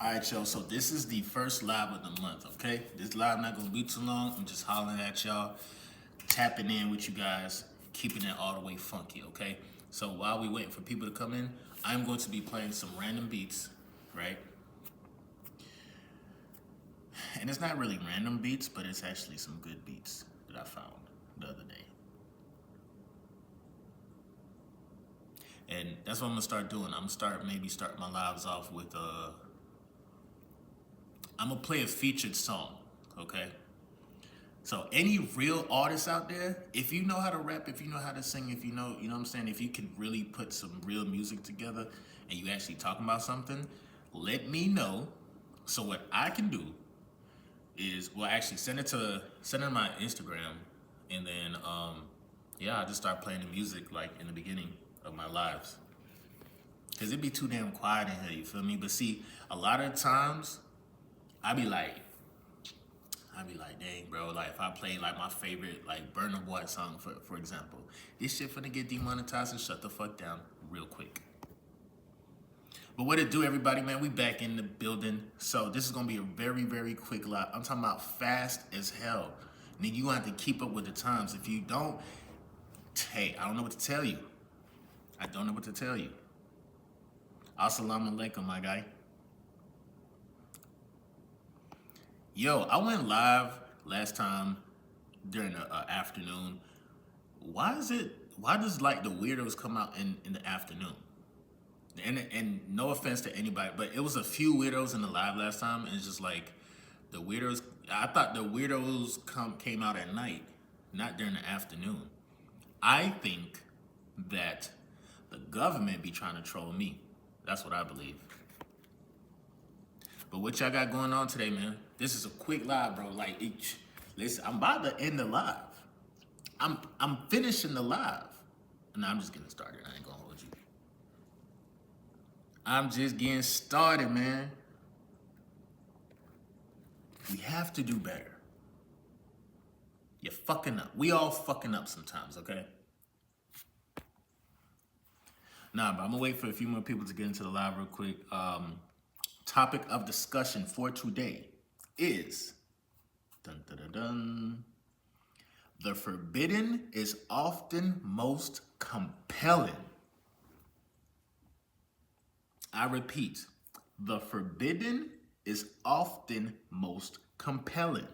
Alright, y'all, so this is the first live of the month, okay? This live not gonna be too long. I'm just hollering at y'all, tapping in with you guys, keeping it all the way funky, okay? So while we waiting for people to come in, I'm going to be playing some random beats, right? And it's not really random beats, but it's actually some good beats that I found the other day. And that's what I'm gonna start doing. I'm gonna maybe start my lives off with I'm gonna play a featured song, okay? So any real artists out there, if you know how to rap, if you know how to sing, if you know what I'm saying, if you can really put some real music together and you actually talking about something, let me know. So what I can do is, well, actually send it to my Instagram, and then yeah, I'll just start playing the music like in the beginning of my lives. Cause it'd be too damn quiet in here, you feel me? But see, a lot of times I be like, dang, bro, like if I play like my favorite like Burna Boy song, for example, this shit finna get demonetized and shut the fuck down real quick. But what it do, everybody, man, we back in the building. So this is gonna be a very, very quick live. I'm talking about fast as hell. Nigga, you gonna have to keep up with the times. If you don't, hey, I don't know what to tell you. I don't know what to tell you. Assalamu alaikum, my guy. Yo, I went live last time during the afternoon. Why does like the weirdos come out in the afternoon? And no offense to anybody, but it was a few weirdos in the live last time, and it's just like the weirdos. I thought the weirdos came out at night, not during the afternoon. I think that the government be trying to troll me. That's what I believe. But what y'all got going on today, man? This is a quick live, bro. Like, listen, I'm about to end the live. I'm finishing the live. No, I'm just getting started. I ain't gonna hold you. I'm just getting started, man. We have to do better. You're fucking up. We all fucking up sometimes, okay? Nah, but I'm gonna wait for a few more people to get into the live real quick. Topic of discussion for today is dun, dun, dun, dun. The forbidden is often most compelling. I repeat, the forbidden is often most compelling.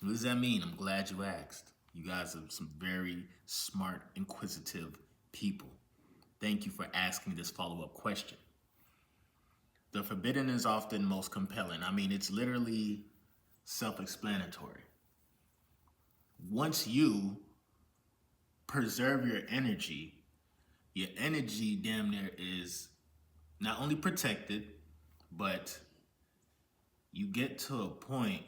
What does that mean? I'm glad you asked. You guys are some very smart, inquisitive people. Thank you for asking this follow-up question. The forbidden is often most compelling. I mean, it's literally self-explanatory. Once you preserve your energy damn near is not only protected, but you get to a point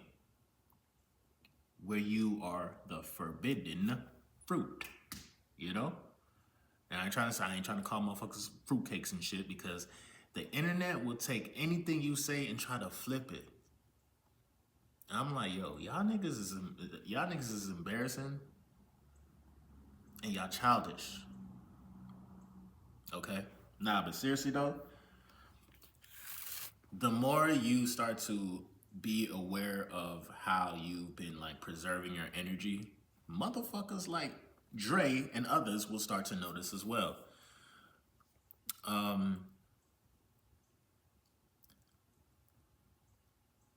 where you are the forbidden fruit, you know? And I ain't trying to call motherfuckers fruitcakes and shit, because the internet will take anything you say and try to flip it. And I'm like, yo, y'all niggas is embarrassing, and y'all childish. Okay? Nah, but seriously though, the more you start to be aware of how you've been like preserving your energy, motherfuckers like Dre and others will start to notice as well.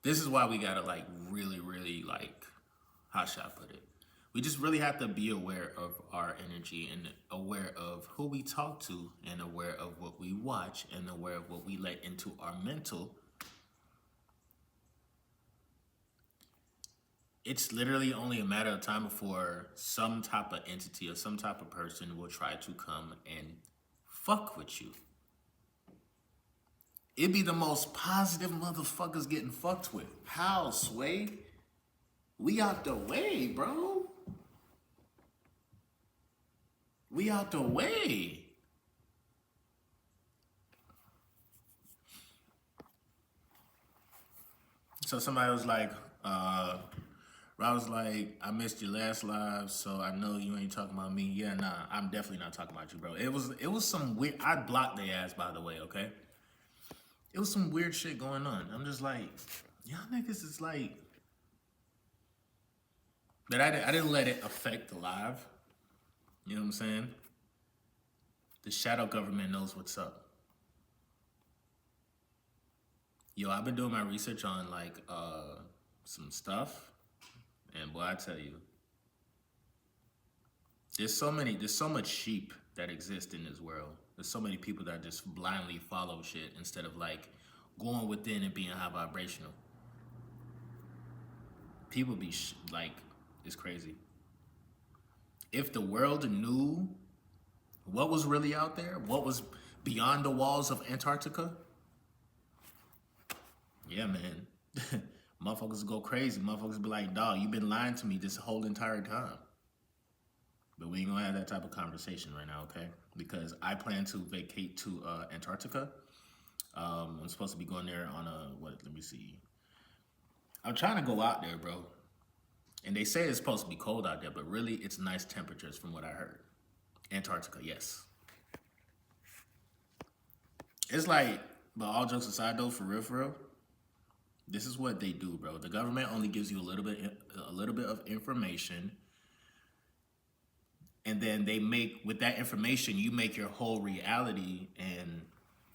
This is why we gotta like really like, how should I put it? We just really have to be aware of our energy and aware of who we talk to and aware of what we watch and aware of what we let into our mental. It's literally only a matter of time before some type of entity or some type of person will try to come and fuck with you. It be the most positive motherfuckers getting fucked with. How, Sway? We out the way, bro. We out the way. So somebody was like, I was like, I missed your last live, so I know you ain't talking about me. Yeah, nah, I'm definitely not talking about you, bro. It was some weird. I blocked their ass, by the way, okay? It was some weird shit going on. I'm just like, y'all niggas is like, but I didn't let it affect the live. You know what I'm saying? The shadow government knows what's up. Yo, I've been doing my research on like some stuff, and boy, I tell you, there's so much sheep that exist in this world. There's so many people that just blindly follow shit instead of like going within and being high vibrational. People be like, it's crazy. If the world knew what was really out there, what was beyond the walls of Antarctica, yeah, man. Motherfuckers go crazy. Motherfuckers be like, dog, you been lying to me this whole entire time. But we ain't gonna have that type of conversation right now, okay? Because I plan to vacate to Antarctica. I'm supposed to be going there on let me see. I'm trying to go out there, bro. And they say it's supposed to be cold out there, but really it's nice temperatures from what I heard. Antarctica, yes. It's like, but all jokes aside though, for real, this is what they do, bro. The government only gives you a little bit of information, and then they make, with that information, you make your whole reality, and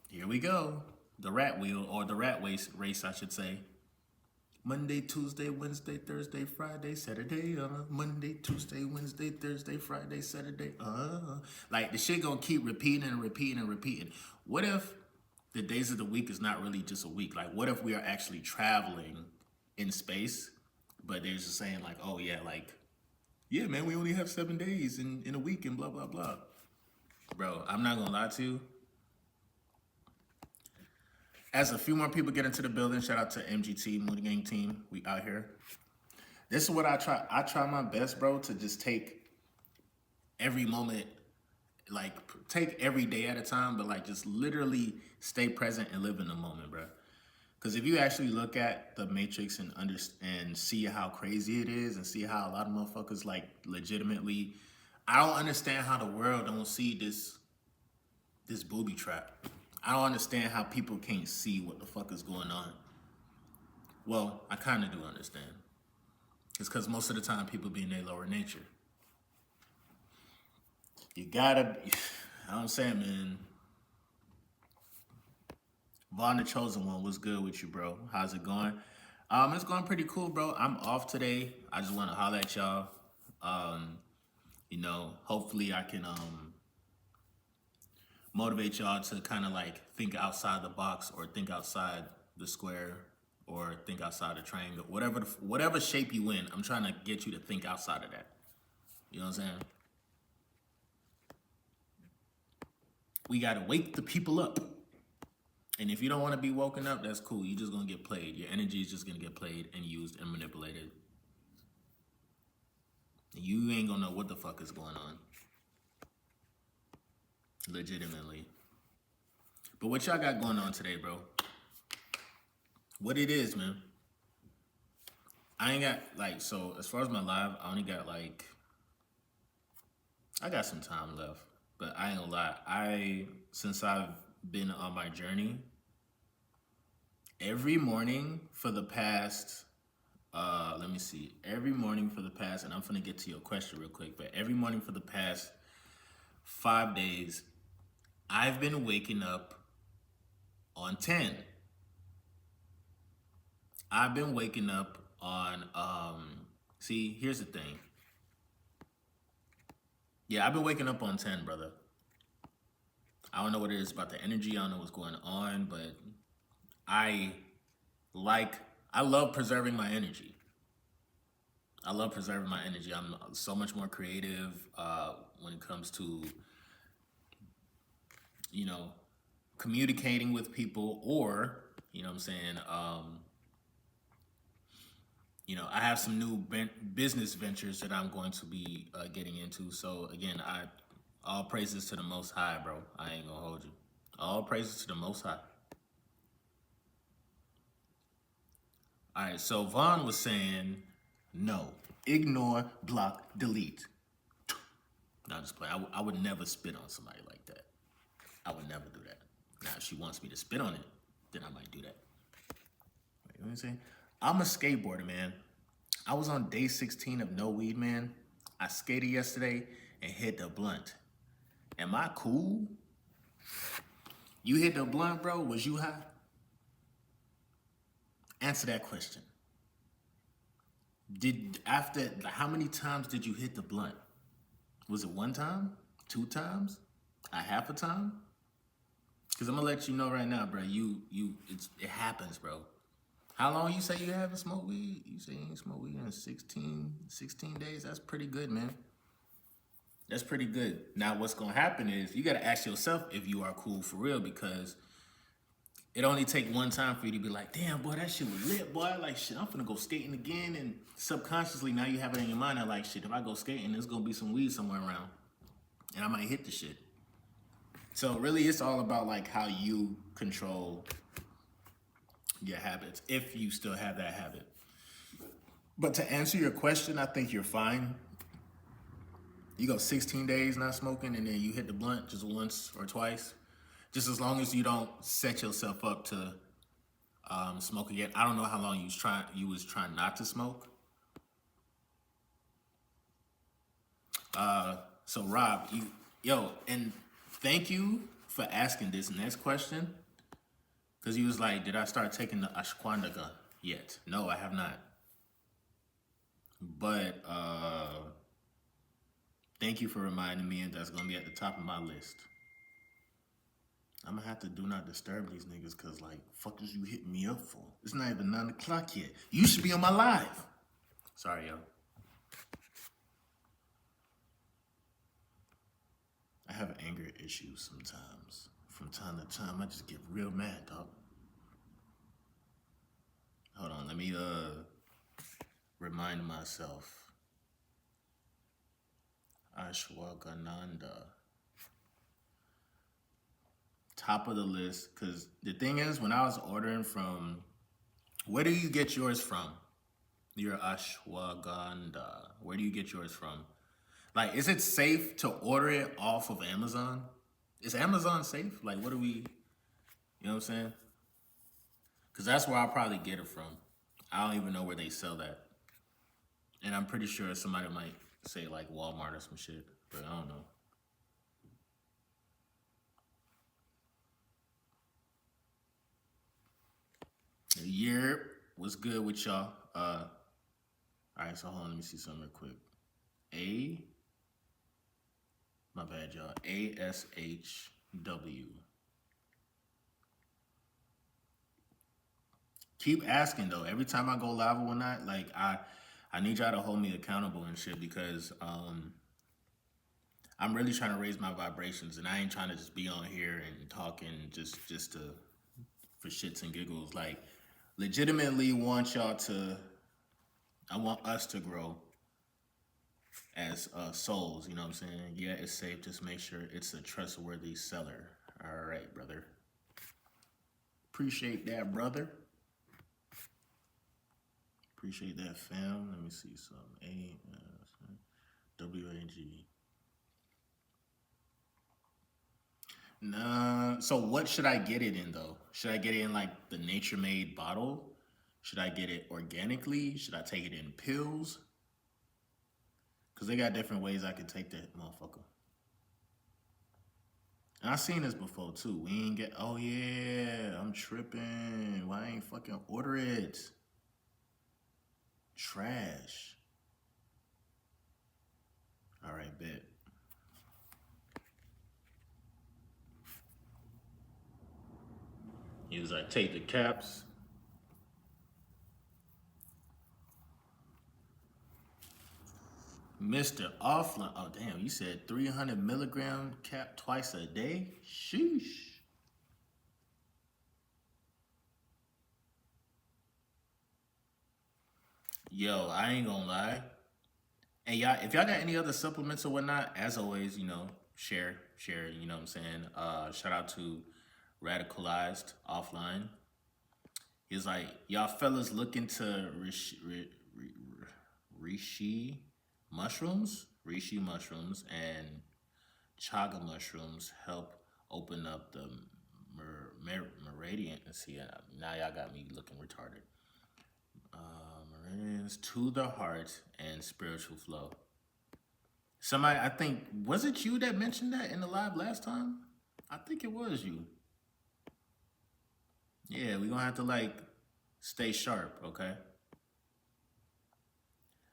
here we go. The rat wheel, or the rat race, I should say. Monday, Tuesday, Wednesday, Thursday, Friday, Saturday, Monday, Tuesday, Wednesday, Thursday, Friday, Saturday, Like, the shit gonna keep repeating and repeating and repeating. What if the days of the week is not really just a week? Like, what if we are actually traveling in space, but they're just saying like, oh yeah, like, yeah, man, we only have 7 days in a week and blah, blah, blah. Bro, I'm not gonna lie to you. As a few more people get into the building, shout out to MGT, Moody Gang team. We out here. This is what I try. I try my best, bro, to just take every moment, like take every day at a time, but like just literally stay present and live in the moment, bro. Because if you actually look at the Matrix and see how crazy it is, and see how a lot of motherfuckers like legitimately, I don't understand how the world don't see this booby trap. I don't understand how people can't see what the fuck is going on. Well, I kind of do understand. It's because most of the time people be in their lower nature. You gotta, I'm saying, man. Vaughn the Chosen One, what's good with you, bro? How's it going? It's going pretty cool, bro. I'm off today. I just want to holler at y'all. You know, hopefully I can motivate y'all to kind of like think outside the box, or think outside the square, or think outside the triangle. Whatever shape you in, I'm trying to get you to think outside of that. You know what I'm saying? We got to wake the people up. And if you don't want to be woken up, that's cool. You're just going to get played. Your energy is just going to get played and used and manipulated. You ain't going to know what the fuck is going on. Legitimately. But what y'all got going on today, bro? What it is, man. I ain't got, like, so as far as my live, I only got, like, I got some time left. But I ain't gonna lie. Since I've been on my journey, every morning for the past, let me see, every morning for the past, and I'm gonna get to your question real quick, but every morning for the past 5 days, I've been waking up on 10. I've been waking up on, see, here's the thing. Yeah, I've been waking up on 10, brother. I don't know what it is about the energy. I don't know what's going on, but I love preserving my energy. I love preserving my energy. I'm so much more creative when it comes to, you know, communicating with people, or, you know what I'm saying, you know, I have some new business ventures that I'm going to be getting into. So again, all praises to the Most High, bro. I ain't gonna hold you. All praises to the Most High. All right, so Vaughn was saying, no, ignore, block, delete. Not just play. I would never spit on somebody like that. I would never do that. Now, if she wants me to spit on it, then I might do that. Wait, let me see. I'm a skateboarder, man. I was on day 16 of no weed, man. I skated yesterday and hit the blunt. Am I cool? You hit the blunt, bro? Was you high? Answer that question. How many times did you hit the blunt? Was it one time? 2 times? A half a time? Cause I'm gonna let you know right now, bro. It happens, bro. How long you say you haven't smoked weed? You say you ain't smoked weed in 16 days? That's pretty good, man. That's pretty good. Now, what's gonna happen is you gotta ask yourself if you are cool for real, because it only take one time for you to be like, damn, boy, that shit was lit, boy. Like, shit, I'm finna go skating again. And subconsciously, now you have it in your mind that, like, shit, if I go skating, there's gonna be some weed somewhere around. And I might hit the shit. So really, it's all about, like, how you control your habits, if you still have that habit. But to answer your question, I think you're fine. You go 16 days not smoking, and then you hit the blunt just once or twice. Just as long as you don't set yourself up to smoke again. I don't know how long you was trying not to smoke. So Rob, and thank you for asking this next question, because he was like, did I start taking the ashwagandha yet? No, I have not. But thank you for reminding me, and that's gonna be at the top of my list. I'm gonna have to do not disturb these niggas, cause like, fuck is you hitting me up for? It's not even 9 o'clock yet. You should be on my live. Sorry, yo. I have anger issues sometimes. From time to time, I just get real mad, dog. Hold on, let me remind myself. Ashwagandha. Top of the list, because the thing is, when I was ordering from, where do you get yours from? Your ashwagandha. Where do you get yours from? Like, is it safe to order it off of Amazon? Is Amazon safe? Like, what do we, you know what I'm saying? Because that's where I'll probably get it from. I don't even know where they sell that. And I'm pretty sure somebody might say like Walmart or some shit, but I don't know. Yeah, what's good with y'all? All right, so hold on, let me see something real quick. My bad, y'all. ASHW. Keep asking though. Every time I go live or whatnot, like I need y'all to hold me accountable and shit, because I'm really trying to raise my vibrations, and I ain't trying to just be on here and talking just for shits and giggles. Like, legitimately want y'all to. I want us to grow as souls. You know what I'm saying? Yeah, it's safe. Just make sure it's a trustworthy seller. All right, brother. Appreciate that, brother. Appreciate that, fam. Let me see some. WAG. Nah. So what should I get it in though? Should I get it in like the Nature Made bottle? Should I get it organically? Should I take it in pills? Cause they got different ways I can take that motherfucker. And I seen this before too. We ain't get. Oh yeah, I'm tripping. Why I ain't fucking order it? Trash. All right, bet. He was like, take the caps. Mr. Offline. Oh, damn. You said 300 milligram cap twice a day? Sheesh. Yo, I ain't gonna lie. And y'all, if y'all got any other supplements or whatnot, as always, share, you know what I'm saying? Shout out to Radicalized Offline. He's like, y'all fellas look into reishi mushrooms and chaga mushrooms help open up the meridian. Let's see, now y'all got me looking retarded. Meridians to the heart and spiritual flow. Somebody, I think, was it you that mentioned that in the live last time? I think it was you. Yeah, we're gonna have to like stay sharp, okay?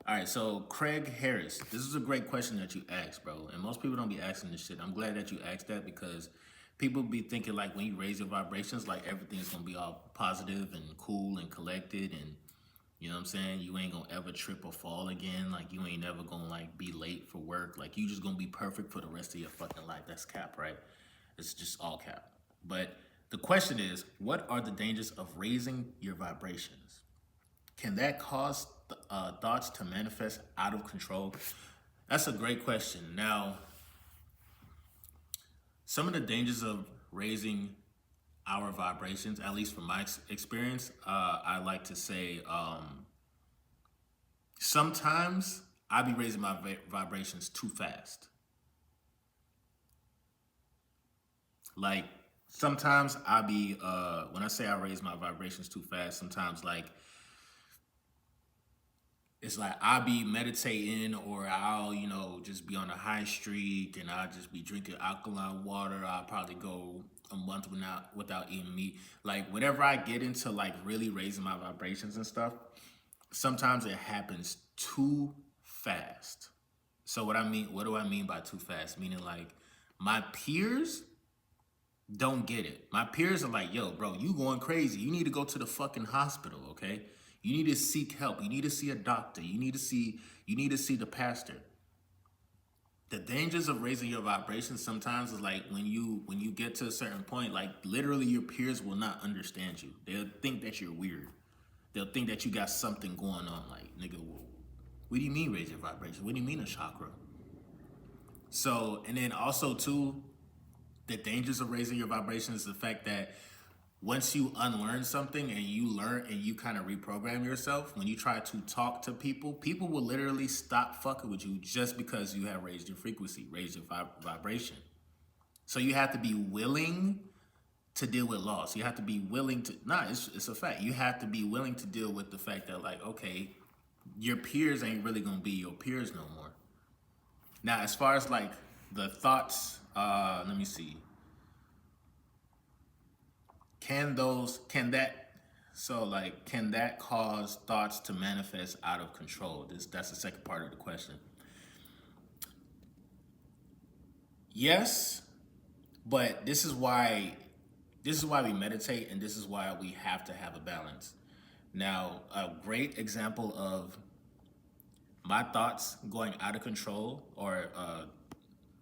All right, so Craig Harris, this is a great question that you asked, bro. And most people don't be asking this shit. I'm glad that you asked that because people be thinking like when you raise your vibrations, like everything's gonna be all positive and cool and collected, and you know what I'm saying? You ain't gonna ever trip or fall again. Like you ain't never gonna like be late for work. Like you just gonna be perfect for the rest of your fucking life. That's cap, right? It's just all cap. But the question is, what are the dangers of raising your vibrations? Can that cause thoughts to manifest out of control? That's a great question. Now, some of the dangers of raising our vibrations, at least from my experience, I like to say sometimes I be raising my vibrations too fast. Like sometimes I be, when I say I raise my vibrations too fast, sometimes like it's like I'll be meditating or I'll, you know, just be on a high streak and I'll just be drinking alkaline water. I'll probably go a month without eating meat. Like whenever I get into like really raising my vibrations and stuff, sometimes it happens too fast. So what do I mean by too fast? Meaning like my peers don't get it. My peers are like, yo, bro, you going crazy. You need to go to the fucking hospital, okay? You need to seek help. You need to see a doctor. You need to see the pastor. The dangers of raising your vibrations sometimes is like when you get to a certain point, like literally your peers will not understand you. They'll think that you're weird. They'll think that you got something going on. Like, nigga, what do you mean raise your vibration? What do you mean a chakra? So, and then also too, the dangers of raising your vibration is the fact that once you unlearn something and you learn and you kind of reprogram yourself, when you try to talk to people, people will literally stop fucking with you just because you have raised your frequency, raised your vibration. So you have to be willing to deal with loss. You have to be willing to, it's a fact. You have to be willing to deal with the fact that like, okay, your peers ain't really gonna be your peers no more. Now, as far as like the thoughts, let me see. Can that cause thoughts to manifest out of control? That's the second part of the question. Yes, but this is why we meditate, and this is why we have to have a balance. Now, a great example of my thoughts going out of control, or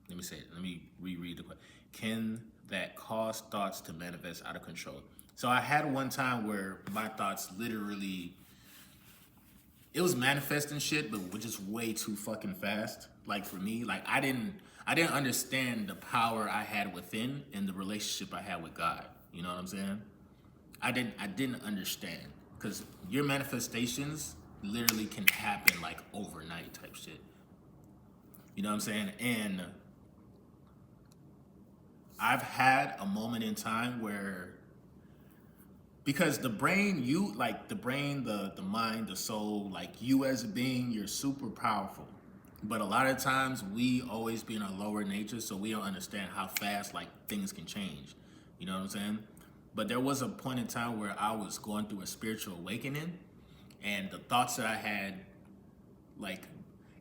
let me reread the question. Can that cause thoughts to manifest out of control? So I had one time where my thoughts literally, it was manifesting shit, but just way too fucking fast. Like for me, like I didn't understand the power I had within and the relationship I had with God. You know what I'm saying? I didn't understand, because your manifestations literally can happen like overnight type shit. You know what I'm saying? And I've had a moment in time where, because the brain, the mind, the soul, like you as a being, you're super powerful. But a lot of times we always be in our lower nature, so we don't understand how fast like things can change. You know what I'm saying? But there was a point in time where I was going through a spiritual awakening, and the thoughts that I had, like,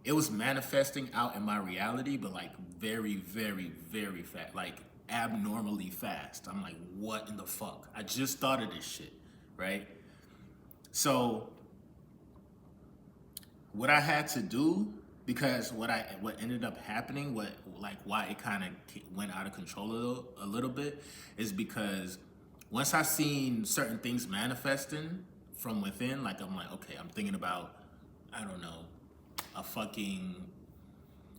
it was manifesting out in my reality, but like very, very, very fast, like abnormally fast. I'm like, what in the fuck? I just thought of this shit, right? So what I had to do, because what ended up happening, why it kind of went out of control a little bit, is because once I seen certain things manifesting from within, like I'm like, okay, I'm thinking about, I don't know,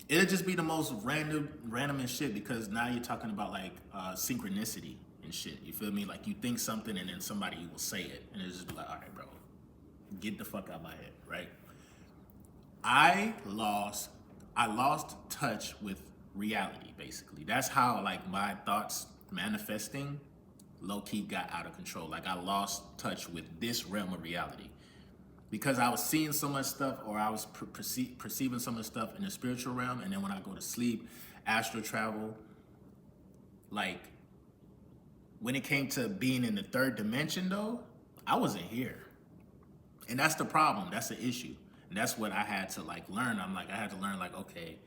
it'll just be the most random and shit, because now you're talking about like synchronicity and shit. You feel me? Like you think something and then somebody will say it, and it's just like, all right, bro, get the fuck out of my head, right? I lost touch with reality, basically. That's how like my thoughts manifesting low-key got out of control. Like I lost touch with this realm of reality. Because I was seeing so much stuff, or I was perceiving so much stuff in the spiritual realm, and then when I go to sleep, astral travel, like when it came to being in the third dimension though, I wasn't here. And that's the problem, that's the issue. And that's what I had to like learn. I had to learn like, okay,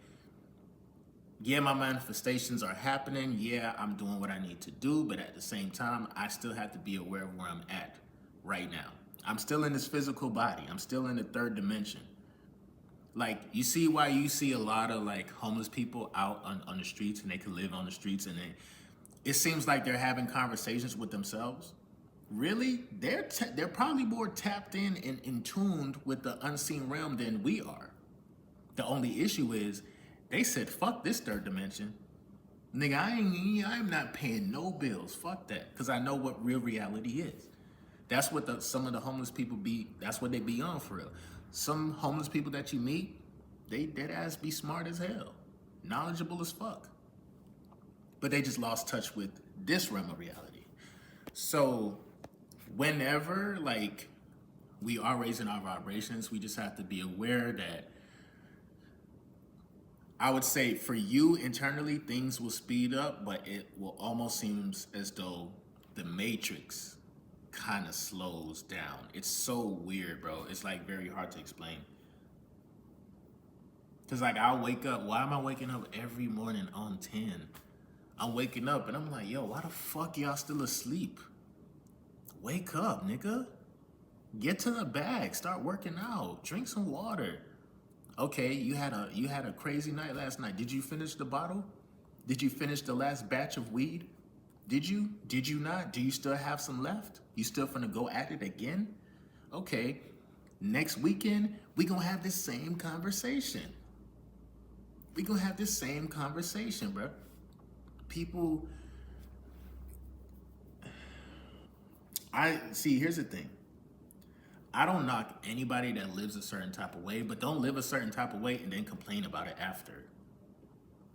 yeah, my manifestations are happening. Yeah, I'm doing what I need to do, but at the same time, I still have to be aware of where I'm at right now. I'm still in this physical body. I'm still in the third dimension. Like, you see why you see a lot of like homeless people out on the streets, and they can live on the streets, and it seems like they're having conversations with themselves. Really? They're probably more tapped in tuned with the unseen realm than we are. The only issue is they said, fuck this third dimension. Nigga, I'm not paying no bills. Fuck that. Because I know what real reality is. That's what some of the homeless people that's what they be on for real. Some homeless people that you meet, they dead ass be smart as hell. Knowledgeable as fuck. But they just lost touch with this realm of reality. So whenever like we are raising our vibrations, we just have to be aware that, I would say for you internally, things will speed up, but it will almost seem as though the matrix kind of slows down. It's so weird, bro. It's like very hard to explain. Cause like I'll wake up, why am I waking up every morning on 10? I'm waking up and I'm like, yo, why the fuck y'all still asleep? Wake up, nigga. Get to the bag, start working out, drink some water. Okay, you had a crazy night last night. Did you finish the bottle? Did you finish the last batch of weed? Did you? Did you not? Do you still have some left? You still finna go at it again? Okay, next weekend, we gonna have this same conversation. We gonna have this same conversation, bro. People, here's the thing. I don't knock anybody that lives a certain type of way, but don't live a certain type of way and then complain about it after.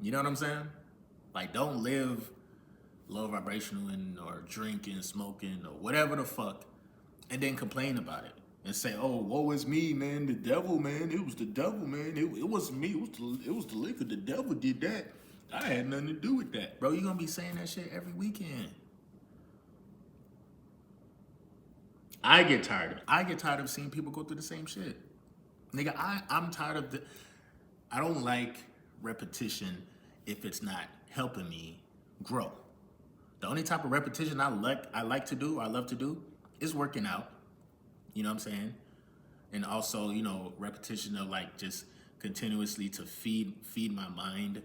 You know what I'm saying? Like, don't live low vibrational or drinking, smoking, or whatever the fuck, and then complain about it and say, "Oh, woe is me, man. The devil, man. It was the devil, man. It wasn't me. It was the liquor. The devil did that. I had nothing to do with that, bro." You're gonna be saying that shit every weekend. I get tired of it. I get tired of seeing people go through the same shit. Nigga, I'm tired of I don't like repetition if it's not helping me grow. The only type of repetition I like to do, or I love to do, is working out. You know what I'm saying? And also, you know, repetition of like just continuously to feed my mind.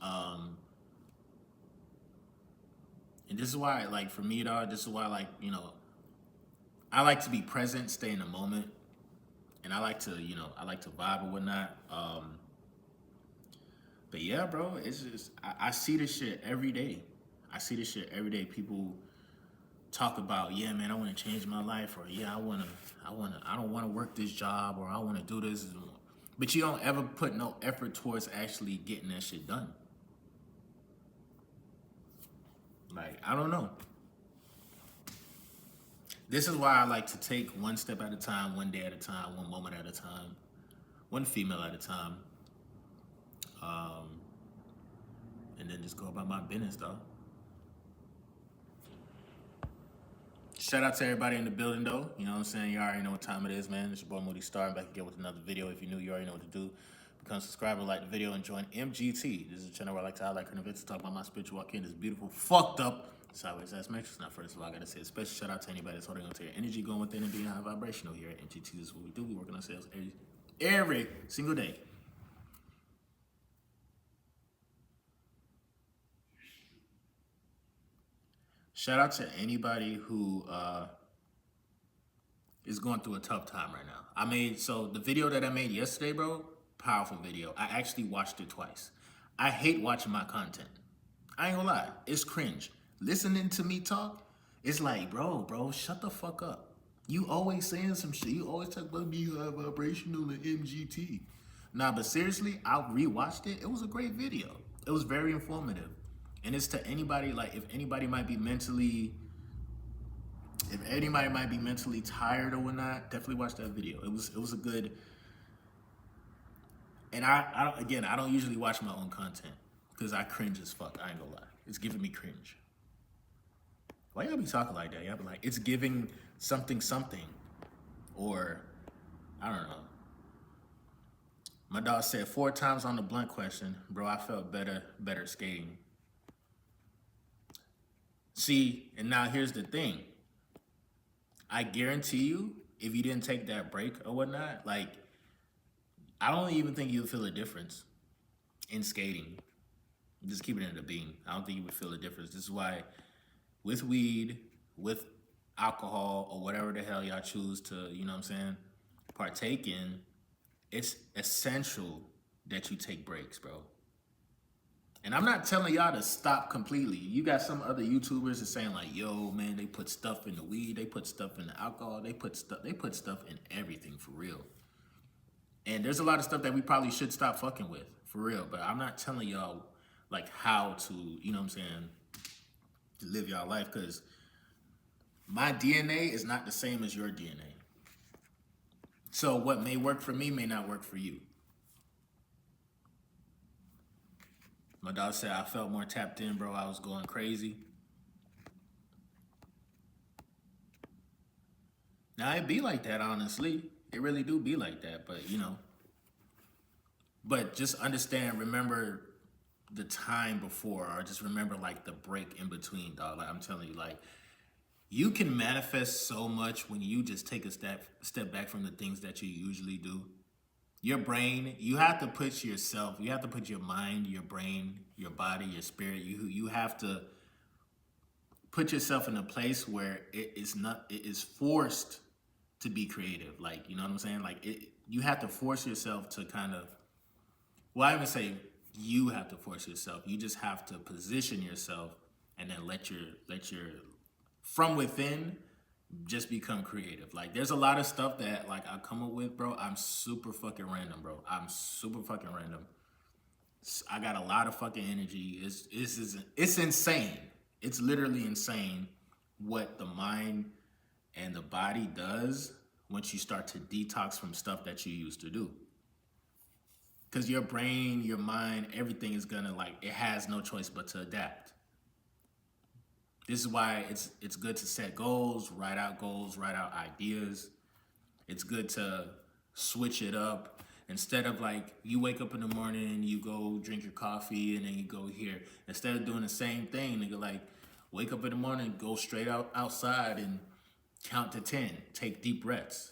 And this is why, like, for me, dog, this is why, like, you know, I like to be present, stay in the moment, and I like to vibe or whatnot. But yeah, bro, it's just I see this shit every day. I see this shit every day. People talk about, yeah, man, I want to change my life, or yeah, I don't want to work this job, or I want to do this, but you don't ever put no effort towards actually getting that shit done. Like, I don't know. This is why I like to take one step at a time, one day at a time, one moment at a time, one female at a time, and then just go about my business, though. Shout out to everybody in the building, though. You know what I'm saying? You already know what time it is, man. It's your boy Moody Starr. I'm back again with another video. If you're new, you already know what to do. Become a subscriber, like the video, and join MGT. This is a channel where I like to highlight current events, talk about my spiritual walk in this beautiful, fucked up, sideways ass matrix. Now, first of all, I gotta say a special shout out to anybody that's holding on to your energy, going within, and being high vibrational here at MGT. This is what we do. We work on ourselves every single day. Shout out to anybody who is going through a tough time right now. So the video that I made yesterday, bro, powerful video. I actually watched it twice. I hate watching my content. I ain't gonna lie, it's cringe. Listening to me talk, it's like, bro, shut the fuck up. You always saying some shit. You always talk about me high vibrational and MGT. Nah, but seriously, I rewatched it. It was a great video. It was very informative. And it's to anybody, like, if anybody might be mentally If anybody might be mentally tired or whatnot, definitely watch that video. It was a good. And I don't usually watch my own content because I cringe as fuck. I ain't gonna lie, it's giving me cringe. Why y'all be talking like that? Y'all be like, it's giving something something, or I don't know. My dog said 4 times on the blunt question, bro. I felt better skating. See, and now here's the thing. I guarantee you, if you didn't take that break or whatnot, like, I don't even think you would feel a difference in skating. Just keep it in the bean. I don't think you would feel a difference. This is why with weed, with alcohol, or whatever the hell y'all choose to, you know what I'm saying, partake in, it's essential that you take breaks, bro. And I'm not telling y'all to stop completely. You got some other YouTubers that saying like, yo, man, they put stuff in the weed, they put stuff in the alcohol, they put stuff in everything, for real. And there's a lot of stuff that we probably should stop fucking with, for real. But I'm not telling y'all like how to, you know what I'm saying, to live y'all life, because my DNA is not the same as your DNA. So what may work for me may not work for you. My dog said I felt more tapped in, bro. I was going crazy. Now it be like that, honestly. It really do be like that, but you know. But just understand, remember the time before, or just remember like the break in between, dog. Like I'm telling you, like you can manifest so much when you just take a step back from the things that you usually do. Your brain, you have to put yourself, you have to put your mind, your brain, your body, your spirit, you have to put yourself in a place where it is forced to be creative. Like, you know what I'm saying? Like you have to force yourself to kind of, well, I even say you have to force yourself. You just have to position yourself and then let your from within just become creative. Like there's a lot of stuff that like I come up with, bro. I'm super fucking random, bro. I'm super fucking random. I got a lot of fucking energy. It's insane. It's literally insane what the mind and the body does once you start to detox from stuff that you used to do. Because your brain, your mind, everything is gonna like, it has no choice but to adapt. This is why it's good to set goals, write out ideas. It's good to switch it up. Instead of like, you wake up in the morning, you go drink your coffee, and then you go here. Instead of doing the same thing, nigga, like, wake up in the morning, go straight outside and count to 10. Take deep breaths.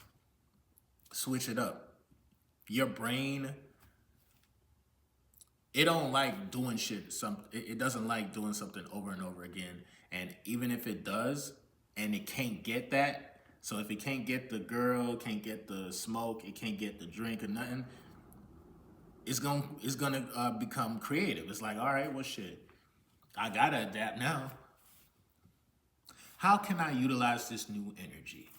Switch it up. Your brain, it don't like doing shit. It doesn't like doing something over and over again. And even if it does, and it can't get that, so if it can't get the girl, can't get the smoke, it can't get the drink or nothing, it's gonna become creative. It's like, all right, well, shit, I gotta adapt now. How can I utilize this new energy?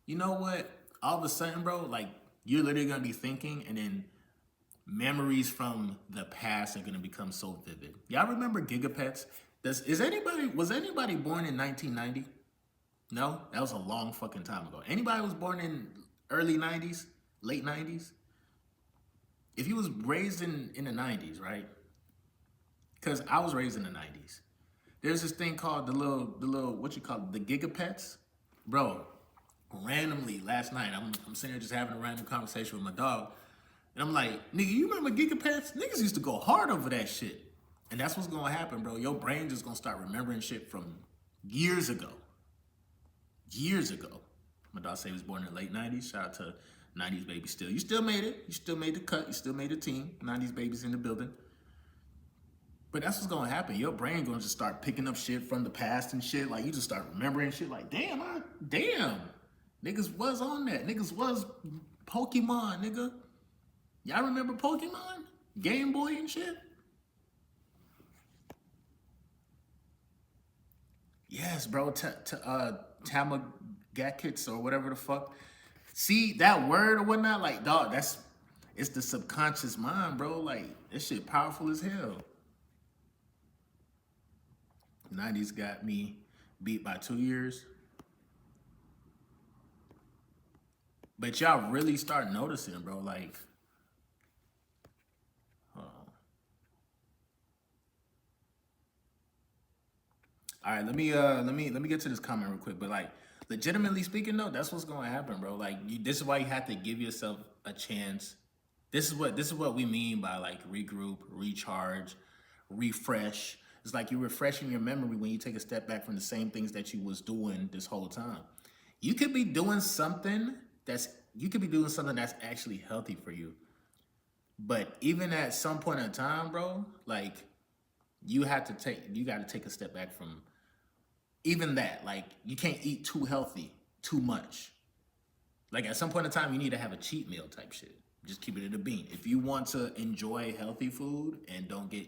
You know what? All of a sudden, bro, like you're literally gonna be thinking, and then memories from the past are gonna become so vivid. Y'all remember Gigapets? Was anybody born in 1990? No, that was a long fucking time ago. Anybody was born in early 90s, late 90s? If you was raised in the 90s, right? Because I was raised in the 90s. There's this thing called the little what you call it, the Gigapets? Bro, randomly last night, I'm sitting here just having a random conversation with my dog, and I'm like, nigga, you remember Gigapets? Niggas used to go hard over that shit. And that's what's gonna happen, bro. Your brain just gonna start remembering shit from years ago. Years ago. My dog said he was born in the late 90s. Shout out to 90s baby still. You still made it. You still made the cut. You still made the team. 90s babies in the building. But that's what's gonna happen. Your brain gonna just start picking up shit from the past and shit. Like you just start remembering shit like, damn. Niggas was on that. Niggas was Pokemon, nigga. Y'all remember Pokemon? Game Boy and shit? Yes, bro. Tamagotchis or whatever the fuck. See that word or whatnot, like, dog. It's the subconscious mind, bro. Like this shit powerful as hell. 90s got me beat by 2 years. But y'all really start noticing, bro. Like, hold on. All right, let me get to this comment real quick. But like, legitimately speaking, though, that's what's going to happen, bro. Like, this is why you have to give yourself a chance. This is what we mean by like regroup, recharge, refresh. It's like you're refreshing your memory when you take a step back from the same things that you was doing this whole time. You could be doing something that's actually healthy for you. But even at some point in time, bro, like you got to take a step back from even that. Like you can't eat too healthy too much. Like at some point in time, you need to have a cheat meal type shit. Just keep it in a bean. If you want to enjoy healthy food and don't get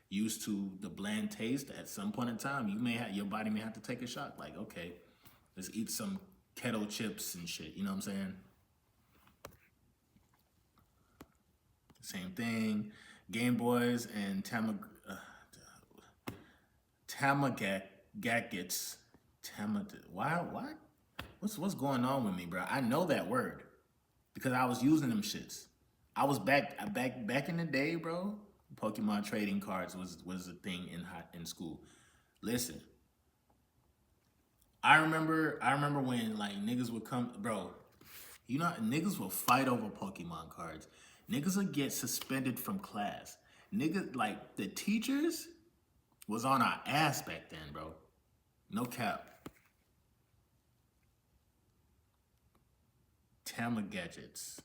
used to the bland taste, at some point in time, your body may have to take a shot. Like, okay, let's eat some kettle chips and shit. You know what I'm saying? Same thing. Game Boys and Tamagats. Why? What's going on with me, bro? I know that word because I was using them shits. I was back in the day, bro. Pokemon trading cards was a thing in school. Listen, I remember when like niggas would come, bro. You know, niggas will fight over Pokemon cards. Niggas would get suspended from class. Niggas like the teachers was on our ass back then, bro. No cap. Tamagadgets.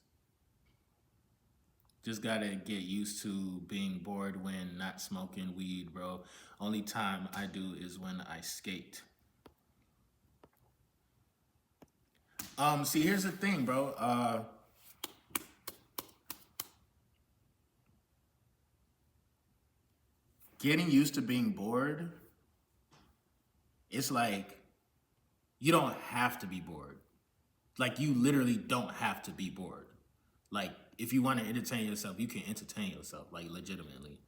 Just gotta get used to being bored when not smoking weed, bro. Only time I do is when I skate. See, here's the thing, bro. Getting used to being bored, it's like you don't have to be bored. Like you literally don't have to be bored. Like if you want to entertain yourself, you can entertain yourself, like legitimately.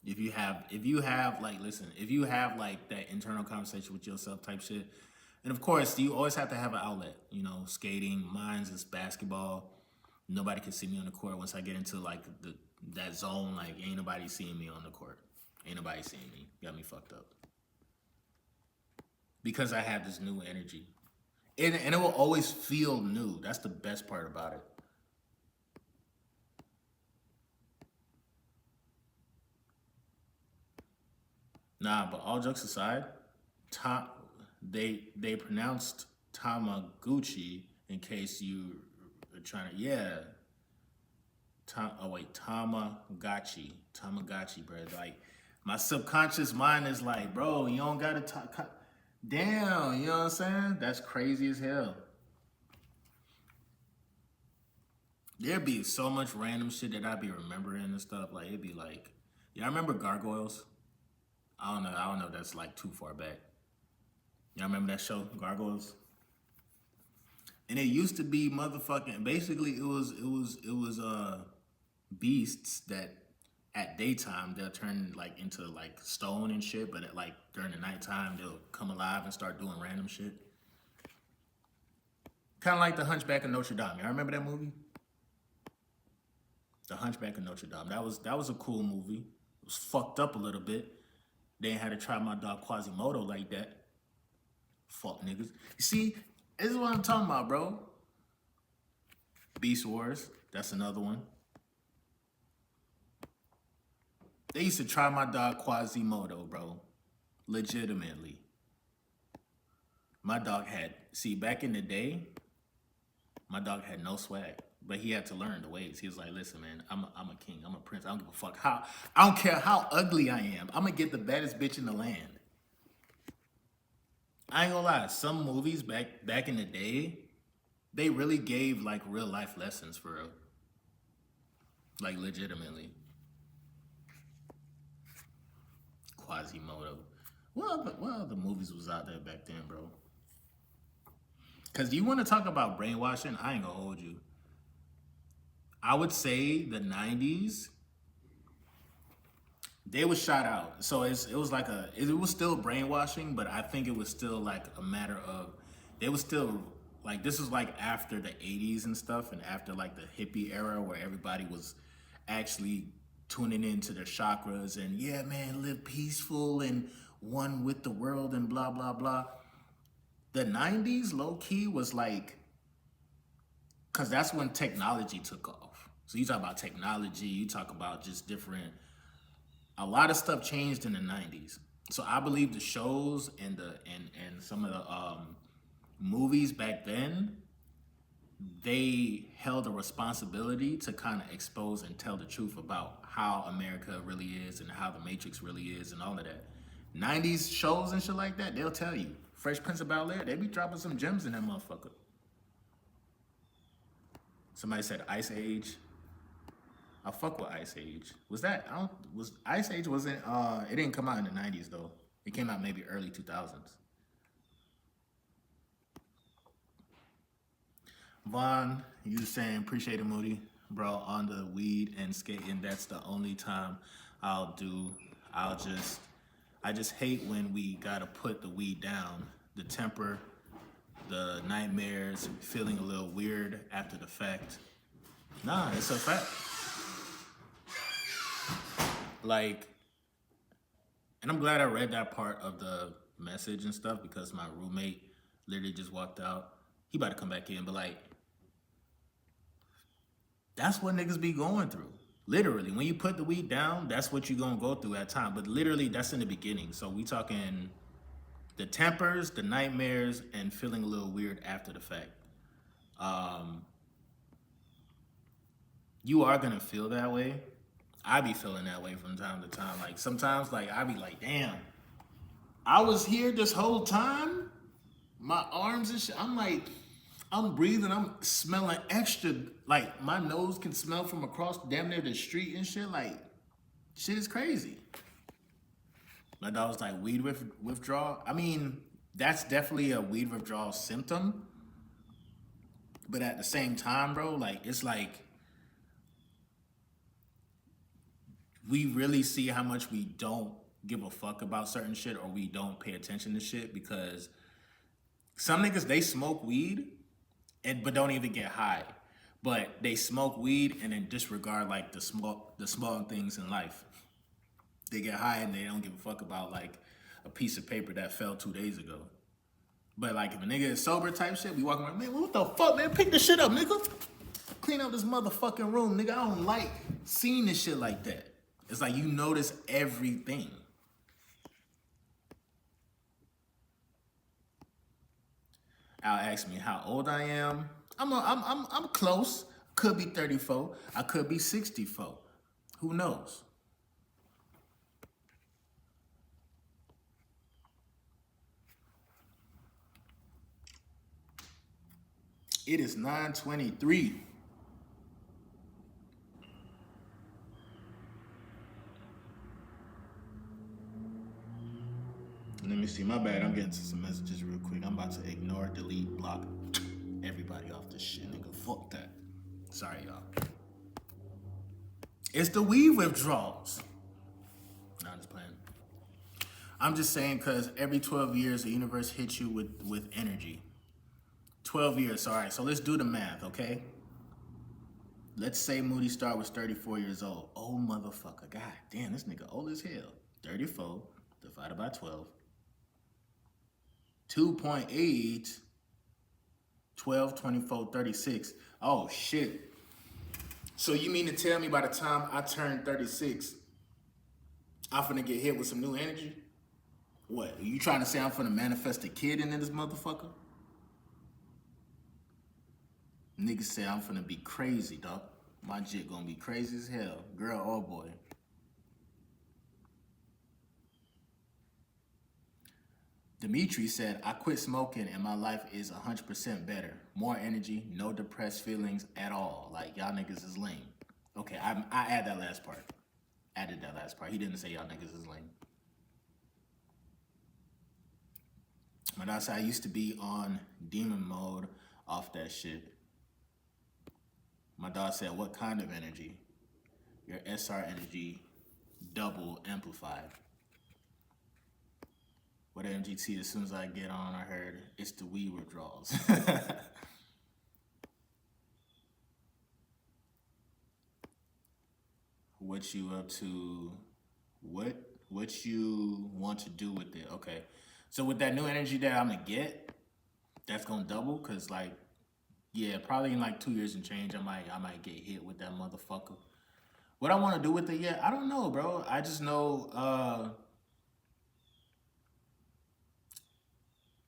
If you have like listen, if you have like that internal conversation with yourself type shit, and of course you always have to have an outlet, you know, skating, mine's is basketball. Nobody can see me on the court once I get into like that zone, like ain't nobody seeing me on the court. Ain't nobody seeing me. Got me fucked up. Because I have this new energy. And it will always feel new. That's the best part about it. Nah, but all jokes aside, Ta- they pronounced Tamaguchi in case you are trying to oh wait, Tamagotchi, bro. Like my subconscious mind is like, bro, you don't gotta talk. Damn, you know what I'm saying? That's crazy as hell. There'd be so much random shit that I'd be remembering and stuff. Like it'd be like, yeah, I remember gargoyles. I don't know. If that's like too far back. Y'all remember that show, Gargoyles? And it used to be motherfucking. Basically, it was beasts that at daytime they'll turn like into like stone and shit, but at like during the nighttime they'll come alive and start doing random shit. Kind of like the Hunchback of Notre Dame. Y'all remember that movie? The Hunchback of Notre Dame. That was a cool movie. It was fucked up a little bit. They ain't had to try my dog Quasimodo like that. Fuck niggas. You see, this is what I'm talking about, bro. Beast Wars. That's another one. They used to try my dog Quasimodo, bro. Legitimately. My dog had, see, back in the day, my dog had no swag, but he had to learn the ways. He was like, listen, man, I'm a king. I'm a prince. I don't give a fuck how, I don't care how ugly I am. I'm going to get the baddest bitch in the land. I ain't gonna lie, some movies back in the day, they really gave like real life lessons for real. Like legitimately. Quasimodo. What other movies was out there back then, bro? Cause you wanna talk about brainwashing, I ain't gonna hold you. I would say the 90s, they was shot out. So it was like it was still brainwashing, but I think it was still like a matter of they was still like this is like after the 80s and stuff, and after like the hippie era where everybody was actually tuning into their chakras and yeah, man, live peaceful and one with the world and blah blah blah. The 90s low key was like, because that's when technology took off. So you talk about technology, you talk about just different, a lot of stuff changed in the 90s. So I believe the shows and and some of the movies back then, they held a responsibility to kind of expose and tell the truth about how America really is and how the Matrix really is and all of that. 90s shows and shit like that, they'll tell you. Fresh Prince of Bel-Air, they be dropping some gems in that motherfucker. Somebody said Ice Age. I fuck with Ice Age. Was that, I don't, was Ice Age wasn't, it didn't come out in the 90s though. It came out maybe early 2000s. Vaughn, you saying appreciate it, Moody. Bro, on the weed and skating, that's the only time I'll do. I just hate when we gotta put the weed down. The temper, the nightmares, feeling a little weird after the fact. Nah, it's a fact. Like, and I'm glad I read that part of the message and stuff because my roommate literally just walked out. He about to come back in, but like, that's what niggas be going through. Literally, when you put the weed down, that's what you gonna go through at time. But literally, that's in the beginning. So we talking the tempers, the nightmares, and feeling a little weird after the fact. You are gonna feel that way. I be feeling that way from time to time. Like sometimes, like I be like, damn, I was here this whole time. My arms and shit. I'm like, I'm breathing. I'm smelling extra. Like my nose can smell from across damn near the street and shit. Like shit is crazy. My dog was like weed withdrawal. I mean, that's definitely a weed withdrawal symptom. But at the same time, bro, like it's like we really see how much we don't give a fuck about certain shit or we don't pay attention to shit because some niggas, they smoke weed but don't even get high. But they smoke weed and then disregard like the small things in life. They get high and they don't give a fuck about like a piece of paper that fell 2 days ago. But like if a nigga is sober type shit, we walk around, man, what the fuck, man? Pick this shit up, nigga. Clean up this motherfucking room, nigga. I don't like seeing this shit like that. It's like you notice everything. Al asked me how old I am. I'm close. Could be 34. I could be 64. Who knows? It is 9:23. Let me see. My bad. I'm getting to some messages real quick. I'm about to ignore, delete, block everybody off this shit, nigga. Fuck that. Sorry, y'all. It's the weed withdrawals. Nah, I'm just playing. I'm just saying because every 12 years, the universe hits you with energy. 12 years. All right, so let's do the math, okay? Let's say Moody Starr was 34 years old. Oh, motherfucker. God damn, this nigga old as hell. 34 divided by 12. 2.8, 12, 24, 36. Oh, shit. So you mean to tell me by the time I turn 36, I'm finna get hit with some new energy? What, you trying to say I'm finna manifest a kid into this motherfucker? Niggas say I'm finna be crazy, dog. My jit gonna be crazy as hell, girl or boy. Dimitri said, I quit smoking and my life is 100% better. More energy, no depressed feelings at all. Like, y'all niggas is lame. Okay, I add that last part. Added that last part. He didn't say y'all niggas is lame. My dad said I used to be on demon mode off that shit. My dog said, what kind of energy? Your SR energy double amplified. What MGT? As soon as I get on, I heard it's the weed withdrawals. What you up to? What you want to do with it? Okay, so with that new energy that I'm gonna get, that's gonna double. Cause like, yeah, probably in like 2 years and change, I might get hit with that motherfucker. What I want to do with it yet? I don't know, bro. I just know.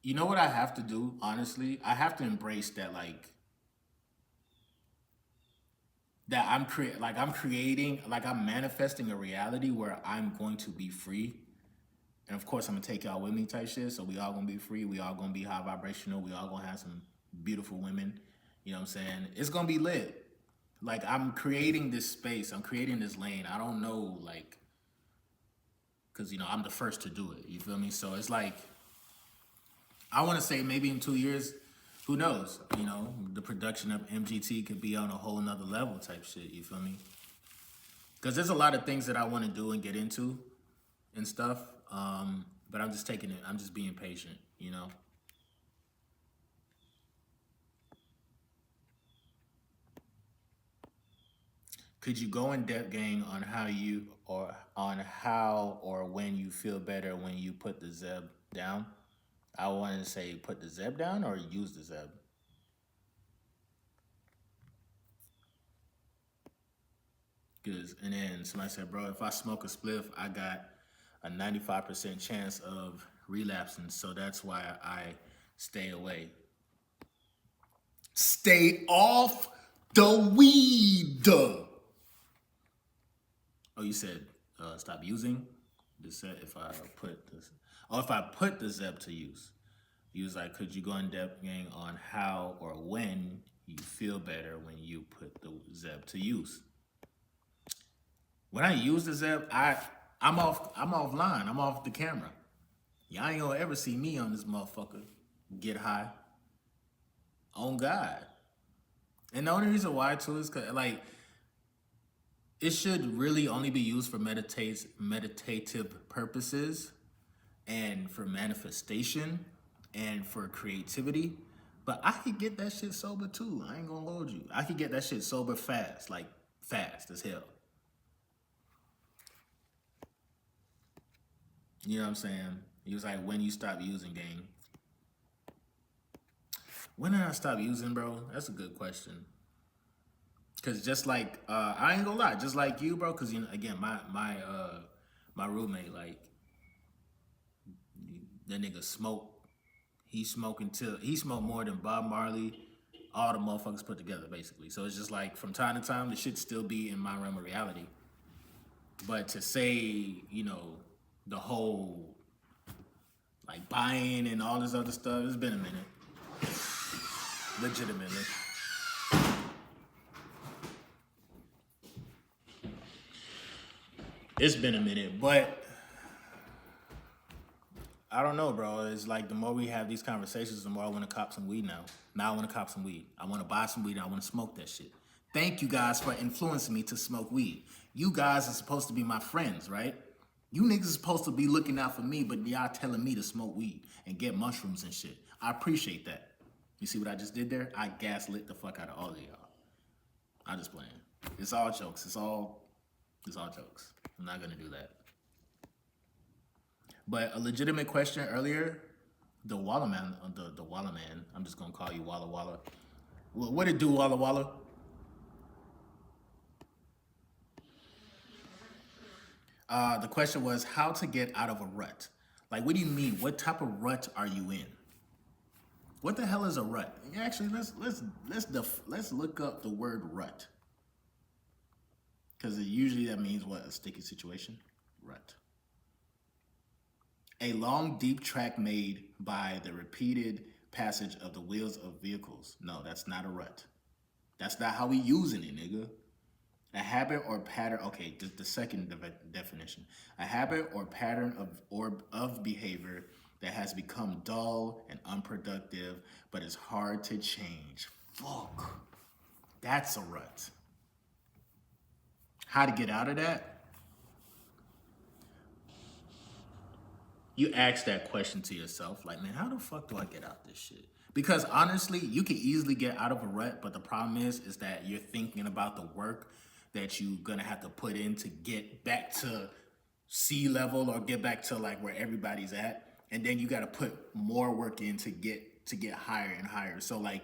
You know what I have to do? Honestly, I have to embrace that, like that I'm creating, like I'm manifesting a reality where I'm going to be free. And of course I'm gonna take y'all with me type shit. So we all gonna be free, we all gonna be high vibrational, we all gonna have some beautiful women. You know what I'm saying? It's gonna be lit. Like I'm creating this space, I'm creating this lane. I don't know, like, cause I'm the first to do it. You feel me? So it's like I wanna say maybe in 2 years, who knows? The production of MGT could be on a whole nother level type shit. You feel me? Because there's a lot of things that I want to do and get into and stuff. But I'm just taking it. I'm just being patient. Could you go in depth, gang, on how or when you feel better when you put the Zeb down? I wanted to say put the Zeb down or use the Zeb. And then somebody said, bro, if I smoke a spliff, I got a 95% chance of relapsing. So that's why I stay away. Stay off the weed. Oh, you said stop using the set if I put this. Oh, if I put the Zeb to use. You was like, could you go in depth, gang, on how or when you feel better when you put the Zeb to use? When I use the Zeb, I'm offline. I'm off the camera. Y'all ain't gonna ever see me on this motherfucker get high. On God. And the only reason why too is cause like it should really only be used for meditative purposes and for manifestation and for creativity. But I could get that shit sober too. I ain't gonna hold you. I could get that shit sober fast, like fast as hell. You know what I'm saying? He was like, when you stop using, gang. When did I stop using, bro? That's a good question. Cause just like I ain't gonna lie, just like you, bro. Cause again, my roommate, like that nigga smoke. He smoked more than Bob Marley, all the motherfuckers put together, basically. So it's just like from time to time, the shit still be in my realm of reality. But to say, the whole like buying and all this other stuff, it's been a minute. Legitimately. It's been a minute, but I don't know, bro. It's like the more we have these conversations, the more I want to cop some weed now. Now I want to cop some weed. I want to buy some weed and I want to smoke that shit. Thank you guys for influencing me to smoke weed. You guys are supposed to be my friends, right? You niggas are supposed to be looking out for me, but y'all telling me to smoke weed and get mushrooms and shit. I appreciate that. You see what I just did there? I gaslit the fuck out of all of y'all. I'm just playing. It's all jokes. It's all jokes. I'm not gonna do that. But a legitimate question earlier, the Walla Man, the Walla Man, I'm just gonna call you Walla Walla. What it do, Walla Walla? The question was how to get out of a rut. Like, what do you mean? What type of rut are you in? What the hell is a rut? Actually, let's look up the word rut, because usually that means what? A sticky situation. Rut. A long, deep track made by the repeated passage of the wheels of vehicles. No, that's not a rut. That's not how we using it, nigga. A habit or pattern. Okay, the second definition. A habit or pattern of behavior that has become dull and unproductive, but is hard to change. Fuck. That's a rut. How to get out of that? you ask that question to yourself, like, man, how the fuck do I get out this shit? Because honestly, you can easily get out of a rut, but the problem is that you're thinking about the work that you're gonna have to put in to get back to sea level or get back to like where everybody's at, and then you got to put more work in to get higher and higher. So like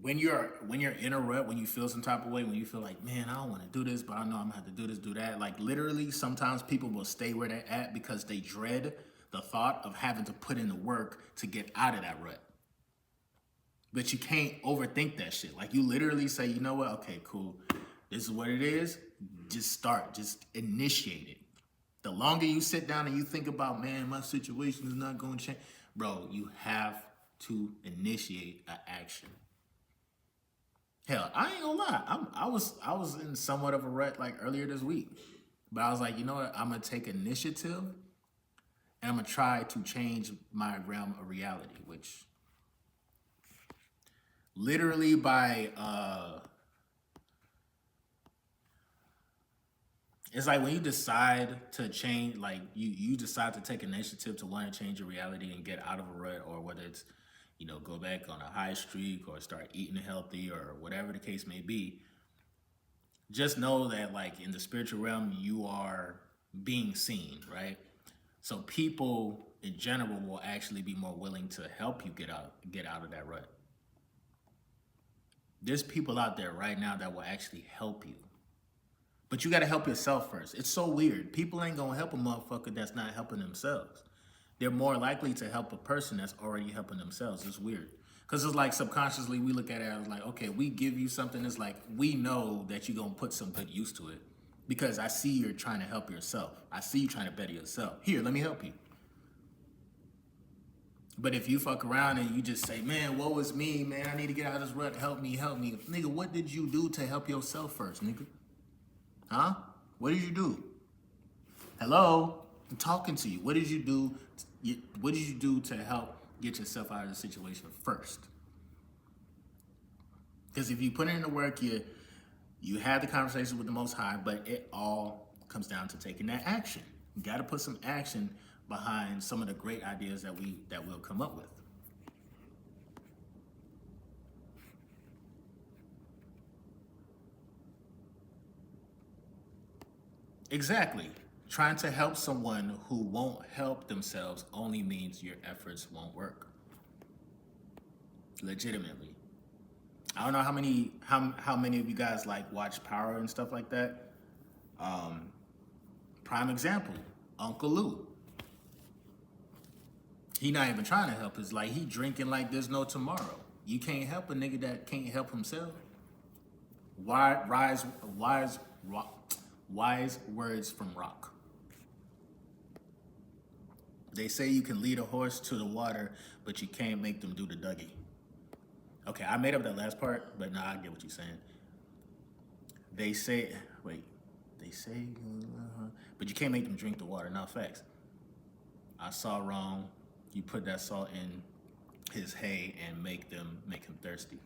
when you're in a rut, when you feel some type of way, when you feel like, man, I don't want to do this, but I know I'm gonna have to do this, do that. Like literally, sometimes people will stay where they're at because they dread the thought of having to put in the work to get out of that rut. But you can't overthink that shit. Like you literally say, you know what? Okay, cool. This is what it is. Just start. Just initiate it. The longer you sit down and you think about, man, my situation is not going to change, bro, you have to initiate an action. Hell, I ain't gonna lie. I was in somewhat of a rut like earlier this week, but I was like, you know what? I'm gonna take initiative and I'm gonna try to change my realm of reality, which literally by it's like when you decide to change, like you decide to take initiative to want to change your reality and get out of a rut, or whether it's, you know, go back on a high streak or start eating healthy or whatever the case may be, just know that like in the spiritual realm, you are being seen, right? So people in general will actually be more willing to help you get out of that rut. There's people out there right now that will actually help you. But you got to help yourself first. It's so weird. People ain't going to help a motherfucker that's not helping themselves. They're more likely to help a person that's already helping themselves. It's weird. Because it's like subconsciously we look at it as like, okay, we give you something that's like, we know that you're going to put some good use to it. Because I see you're trying to help yourself. I see you trying to better yourself. Here, let me help you. But if you fuck around and you just say, man, woe is me, man, I need to get out of this rut, help me. Nigga, what did you do to help yourself first, nigga? Huh? What did you do? Hello? I'm talking to you. What did you do? What did you do to help get yourself out of the situation first? Because if you put in the work, you had the conversation with the Most High, but it all comes down to taking that action. You got to put some action behind some of the great ideas that we'll come up with. Exactly. Trying to help someone who won't help themselves only means your efforts won't work. Legitimately. I don't know how many of you guys like watch Power and stuff like that. Prime example, Uncle Lou. He not even trying to help. It's like he drinking like there's no tomorrow. You can't help a nigga that can't help himself. Wise words from Rock. They say you can lead a horse to the water, but you can't make them do the Dougie. Okay, I made up that last part, but nah, I get what you're saying. They say, but you can't make them drink the water. Not facts. I saw wrong. You put that salt in his hay and make him thirsty.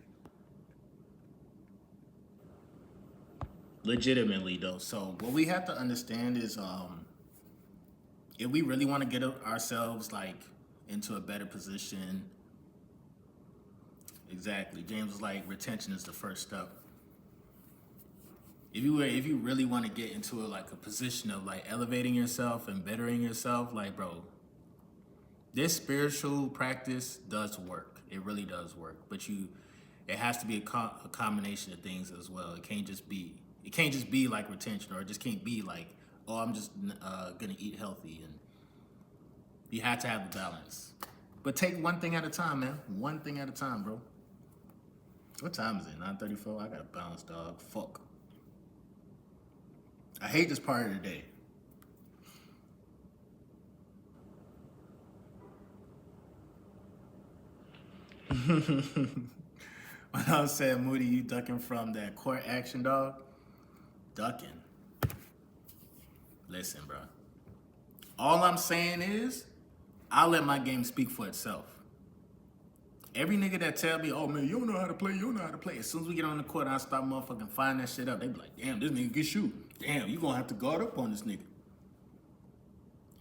Legitimately though. So what we have to understand is if we really want to get ourselves like into a better position, exactly. James was like, retention is the first step. If you really want to get into a position of like elevating yourself and bettering yourself, like bro, this spiritual practice does work. It really does work. But it has to be a combination of things as well. It can't just be like retention, or it just can't be like, oh, I'm just gonna eat healthy. And you have to have the balance. But take one thing at a time, man. One thing at a time, bro. What time is it? 9:34? I gotta bounce, dog. Fuck. I hate this part of the day. When I was saying, Moody, you ducking from that court action, dog? Ducking. Listen, bro. All I'm saying is, I'll let my game speak for itself. Every nigga that tell me, oh man, you don't know how to play, you don't know how to play. As soon as we get on the court, I start motherfucking firing that shit up. They be like, damn, this nigga can shoot. Damn, you gonna have to guard up on this nigga.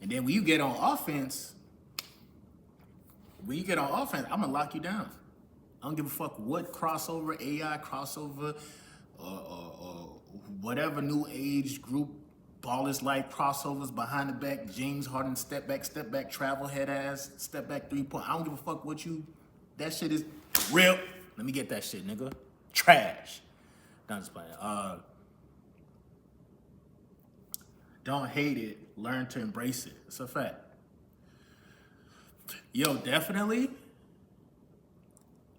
And then when you get on offense, I'm gonna lock you down. I don't give a fuck what crossover, AI crossover, or whatever new age group ballers like crossovers behind the back, James Harden step back, travel head ass, step back 3-point. I don't give a fuck what you. That shit is real. Let me get that shit, nigga. Trash. No, I'm just playing. Don't hate it. Learn to embrace it. It's a fact. Yo, definitely.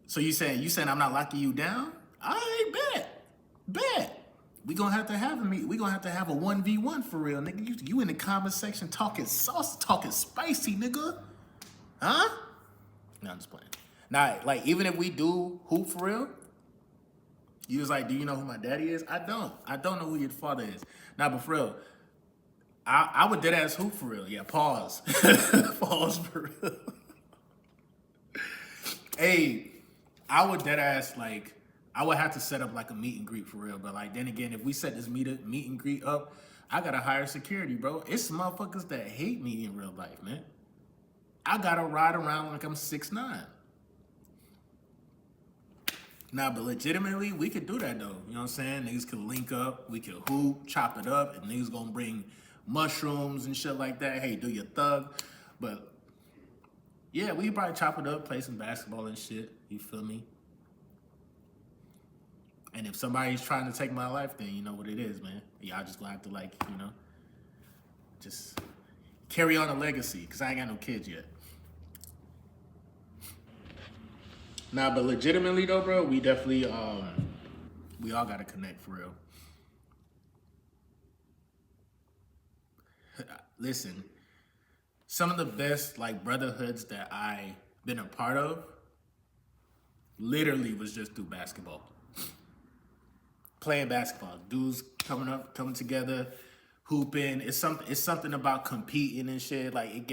So you saying I'm not locking you down? I bet. We gonna have to have a meet. We gonna have to have a 1v1 for real, nigga. You in the comment section talking sauce, talking spicy, nigga. Huh? No, I'm just playing. Nah, like even if we do hoop for real, you was like, do you know who my daddy is? I don't know who your father is. Nah, but for real, I would dead ass hoop for real. Yeah, pause. Pause for real. Hey, I would dead ass like I would have to set up like a meet and greet for real. But like then again, if we set this meet and greet up, I gotta hire security, bro. It's motherfuckers that hate me in real life, man. I gotta ride around like I'm 6'9". Nah, but legitimately, we could do that though. You know what I'm saying? Niggas could link up, we could hoop, chop it up, and niggas gonna bring mushrooms and shit like that. Hey, do your thug. But yeah, we could probably chop it up, play some basketball and shit. You feel me? And if somebody's trying to take my life, then you know what it is, man. Y'all just gonna have to like, you know, just carry on a legacy, because I ain't got no kids yet. Nah, but legitimately though, bro, we definitely, we all gotta connect for real. Listen, some of the best like brotherhoods that I been a part of literally was just through basketball. Playing basketball, dudes coming together, hooping. It's something about competing and shit. Like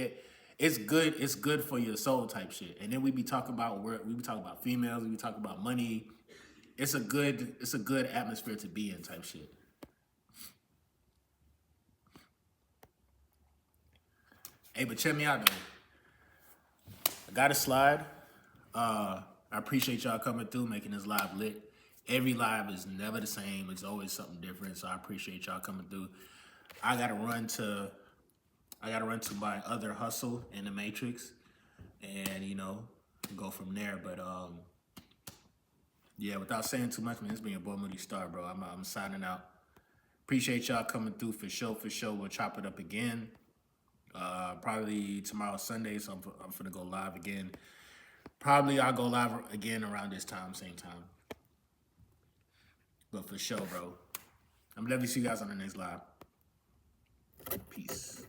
it's good for your soul type shit. And then we be talking about work, we be talking about females, we be talking about money. It's a good atmosphere to be in type shit. Hey, but check me out though. I got a slide. I appreciate y'all coming through, making this live lit. Every live is never the same. It's always something different. So I appreciate y'all coming through. I gotta run to my other hustle in the Matrix, and you know, go from there. But yeah, without saying too much, man, it's been your boy Moody Starr, bro. I'm signing out. Appreciate y'all coming through for sure. We'll chop it up again. Probably tomorrow Sunday, so I'm finna go live again. Probably I'll go live again around this time, same time. But for sure, bro. I'm gonna definitely see you guys on the next live. Peace.